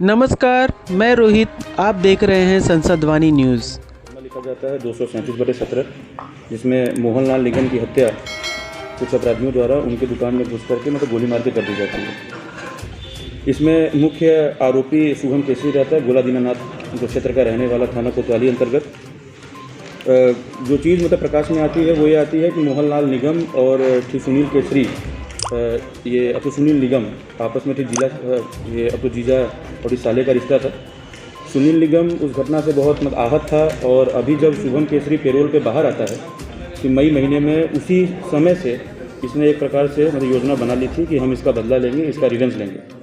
नमस्कार, मैं रोहित। आप देख रहे हैं संसदवाणी न्यूज़। लिखा जाता है 237/17, जिसमें मोहनलाल निगम की हत्या कुछ अपराधियों द्वारा उनकी दुकान में घुस करके गोली मार के कर दी जाती है। इसमें मुख्य आरोपी शुभम केसरी रहता है, गोला दीनानाथ जो क्षेत्र का रहने वाला, थाना कोतवाली अंतर्गत। जो चीज़ प्रकाश में आती है वो ये आती है कि मोहनलाल निगम और सुनील केसरी, ये अब तो सुनील निगम आपस में ये अब तो जीजा और इस साले का रिश्ता था। सुनील निगम उस घटना से बहुत आहत था और अभी जब शुभम केसरी पेरोल पे बाहर आता है कि मई महीने में, उसी समय से इसने एक प्रकार से योजना बना ली थी कि हम इसका बदला लेंगे, इसका रिवेंज लेंगे।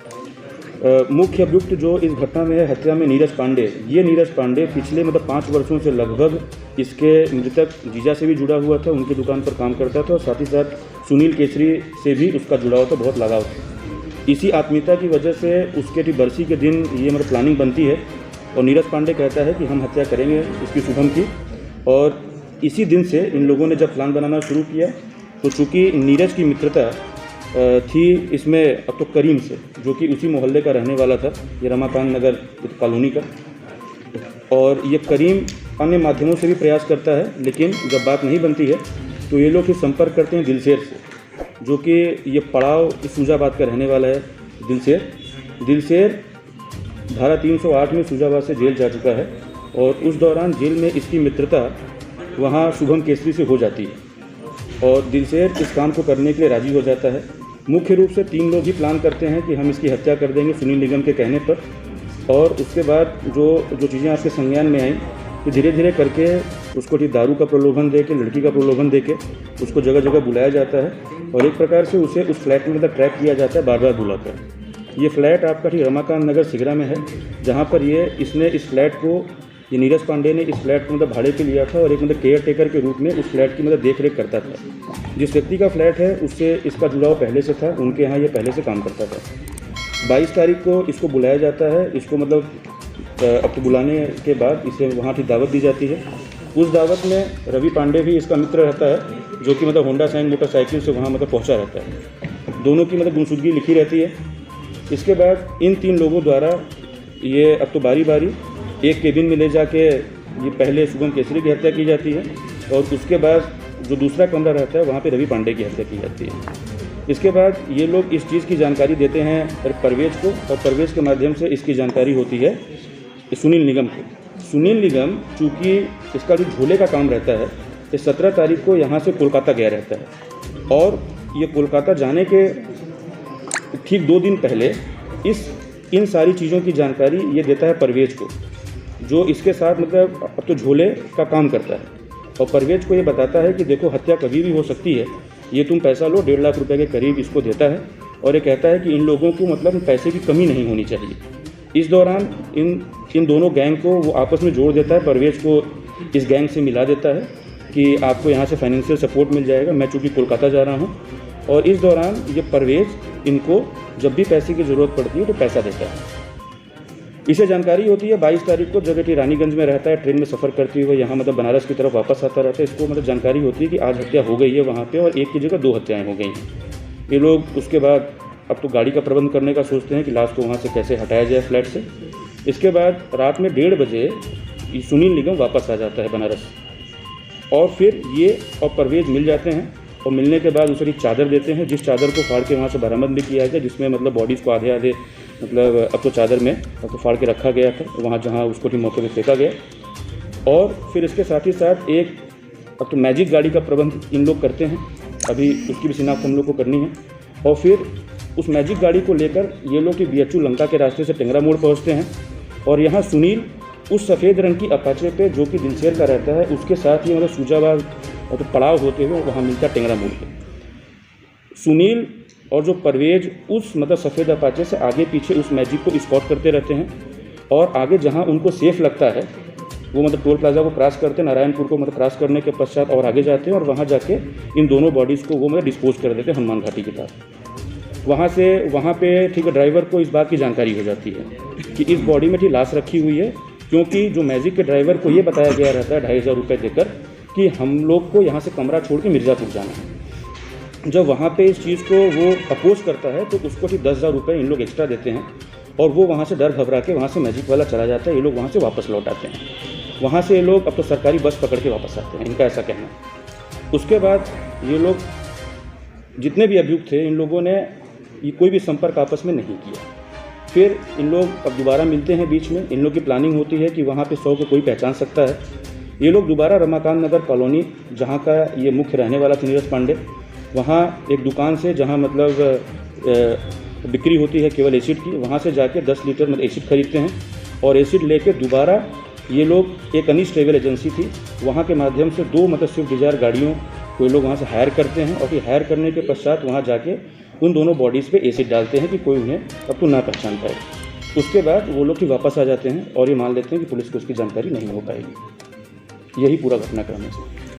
मुख्य अभियुक्त जो इस घटना में है, हत्या में, नीरज पांडे। ये नीरज पांडे पिछले 5 वर्षों से लगभग इसके मृतक जीजा से भी जुड़ा हुआ था, उनकी दुकान पर काम करता था और साथ ही साथ सुनील केसरी से भी उसका जुड़ाव था, बहुत लगाव था। इसी आत्मीयता की वजह से उसके बरसी के दिन ये प्लानिंग बनती है और नीरज पांडे कहता है कि हम हत्या करेंगे इसकी, शुभम की। और इसी दिन से इन लोगों ने जब प्लान बनाना शुरू किया तो चूँकि नीरज की मित्रता थी इसमें अब तो करीम से, जो कि उसी मोहल्ले का रहने वाला था, ये रमाकांत नगर कॉलोनी का। और ये करीम अन्य माध्यमों से भी प्रयास करता है, लेकिन जब बात नहीं बनती है तो ये लोग फिर संपर्क करते हैं दिलशेर से, जो कि ये पड़ाव सूजाबाद का रहने वाला है। दिलशेर धारा 308 में सूजाबाद से जेल जा चुका है और उस दौरान जेल में इसकी मित्रता वहाँ शुभम केसरी से हो जाती है और दिलशेर इस काम को करने के लिए राजी हो जाता है। मुख्य रूप से 3 लोग ही प्लान करते हैं कि हम इसकी हत्या कर देंगे सुनील निगम के कहने पर। और उसके बाद जो चीज़ें आपके संज्ञान में आई कि धीरे धीरे करके उसको दारू का प्रलोभन दे के, लड़की का प्रलोभन दे के उसको जगह जगह बुलाया जाता है और एक प्रकार से उसे उस फ्लैट में ट्रैप किया जाता है, बार बार बुलाकर। ये फ्लैट आपका रमाकांत नगर सिगरा में है, जहाँ पर इसने इस फ्लैट को, ये नीरज पांडे ने इस फ्लैट को बाड़े पे लिया था और एक केयर टेकर के रूप में उस फ्लैट की देख रेख करता था। जिस व्यक्ति का फ्लैट है उससे इसका जुड़ाव पहले से था, उनके यहाँ ये पहले से काम करता था। 22 तारीख को इसको बुलाया जाता है। इसको अब तो बुलाने के बाद इसे वहाँ की दावत दी जाती है। उस दावत में रवि पांडे भी इसका मित्र रहता है, जो कि होंडा साइन मोटरसाइकिल से वहाँ पहुँचा रहता है। दोनों की गुमशुदगी लिखी रहती है। इसके बाद इन 3 लोगों द्वारा ये अब तो बारी बारी एक केबिन में ले जाके ये पहले शुभम केसरी की हत्या की जाती है और उसके बाद जो दूसरा कमरा रहता है वहाँ पे रवि पांडे की हत्या की जाती है। इसके बाद ये लोग इस चीज़ की जानकारी देते हैं परवेज को और परवेज के माध्यम से इसकी जानकारी होती है सुनील निगम को। सुनील निगम चूँकि इसका जो झोले का काम रहता है, ये 17 तारीख को यहाँ से कोलकाता गया रहता है और ये कोलकाता जाने के ठीक 2 दिन पहले इन सारी चीज़ों की जानकारी ये देता है परवेज को, जो इसके साथ अब तो झोले का काम करता है। और परवेज को ये बताता है कि देखो, हत्या कभी भी हो सकती है, ये तुम पैसा लो। 1.5 लाख रुपए के करीब इसको देता है और ये कहता है कि इन लोगों को पैसे की कमी नहीं होनी चाहिए। इस दौरान इन दोनों गैंग को वो आपस में जोड़ देता है। परवेज को इस गैंग से मिला देता है कि आपको यहाँ से फाइनेंशियल सपोर्ट मिल जाएगा, मैं चूँकि कोलकाता जा रहा हूँ। और इस दौरान ये परवेज इनको जब भी पैसे की ज़रूरत पड़ती है तो पैसा देता है। इसे जानकारी होती है 22 तारीख को, जब रानीगंज में रहता है, ट्रेन में सफ़र करते हुए यहाँ बनारस की तरफ वापस आता रहता है। इसको जानकारी होती है कि आज हत्या हो गई है वहाँ पे और एक की जगह 2 हत्याएँ हो गई हैं। ये लोग उसके बाद अब तो गाड़ी का प्रबंध करने का सोचते हैं कि लाश को वहाँ से कैसे हटाया जाए फ्लैट से। इसके बाद रात में 1:30 बजे सुनील निगम वापस आ जाता है बनारस और फिर ये और परवेज मिल जाते हैं और मिलने के बाद उसे चादर देते हैं, जिस चादर को फाड़ के वहाँ से बरामद भी किया गया, जिसमें बॉडीज़ को आधे आधे अब तो चादर में अब तो फाड़ के रखा गया था वहाँ जहाँ उसको भी मौके पे फेंका गया। और फिर इसके साथ ही साथ एक अब तो मैजिक गाड़ी का प्रबंध इन लोग करते हैं, अभी उसकी भी शिनाख्त हम लोग को करनी है। और फिर उस मैजिक गाड़ी को लेकर ये लोग BHU लंका के रास्ते से टेंगरा मोड़ पहुँचते हैं और यहाँ सुनील उस सफ़ेद रंग की अपाचे पे, जो कि दिलशेर का रहता है, उसके साथ ही सूजाबाद और तो पड़ाव होते हुए वहाँ मिलता है टेंगरा मोड़ पे। सुनील और जो परवेज उस सफ़ेद अपाचे से आगे पीछे उस मैजिक को स्कॉट करते रहते हैं और आगे जहाँ उनको सेफ़ लगता है वो टोल प्लाजा को क्रॉस करते, नारायणपुर को क्रॉस करने के पश्चात और आगे जाते हैं और वहाँ जाके इन दोनों बॉडीज़ को वो डिस्पोज कर देते हैं हनुमान घाटी के पास। वहाँ पे ठीक है, ड्राइवर को इस बात की जानकारी हो जाती है कि इस बॉडी में लाश रखी हुई है, क्योंकि जो मैजिक के ड्राइवर को ये बताया गया रहता है 2,500 रुपये देकर कि हम लोग को यहाँ से कमरा छोड़ के मिर्ज़ापुर जाना है। जब वहाँ पे इस चीज़ को वो अपोज करता है तो उसको भी 10,000 रुपये इन लोग एक्स्ट्रा देते हैं और वो वहाँ से डर घबरा के वहाँ से मैजिक वाला चला जाता है, ये लोग वहाँ से वापस लौट आते हैं। वहाँ से ये लोग अब तो सरकारी बस पकड़ के वापस आते हैं, इनका ऐसा कहना है। उसके बाद ये लोग जितने भी अभियुक्त थे, इन लोगों ने ये कोई भी संपर्क आपस में नहीं किया। फिर इन लोग अब दोबारा मिलते हैं बीच में, इन लोग की प्लानिंग होती है कि वहाँ पे 100 को कोई पहचान सकता है। ये लोग दोबारा रमाकांत नगर कॉलोनी, जहाँ का ये मुख्य रहने वाला था नीरज पांडे, वहाँ एक दुकान से जहाँ मतलब बिक्री होती है केवल एसिड की, वहाँ से जाके 10 लीटर मतलब एसिड खरीदते हैं और एसिड लेके दोबारा ये लोग एक अनीश ट्रेवल एजेंसी थी, वहाँ के माध्यम से 2 मतलब स्विफ्ट डिजायर गाड़ियों को ये लोग वहाँ से हायर करते हैं और फिर हायर करने के पश्चात वहाँ जाके उन दोनों बॉडीज़ पे एसिड डालते हैं कि कोई उन्हें अब तो ना पहचान पाए। उसके बाद वो लोग फिर वापस आ जाते हैं और ये मान लेते हैं कि पुलिस को उसकी जानकारी नहीं हो पाएगी। यही पूरा घटनाक्रम है।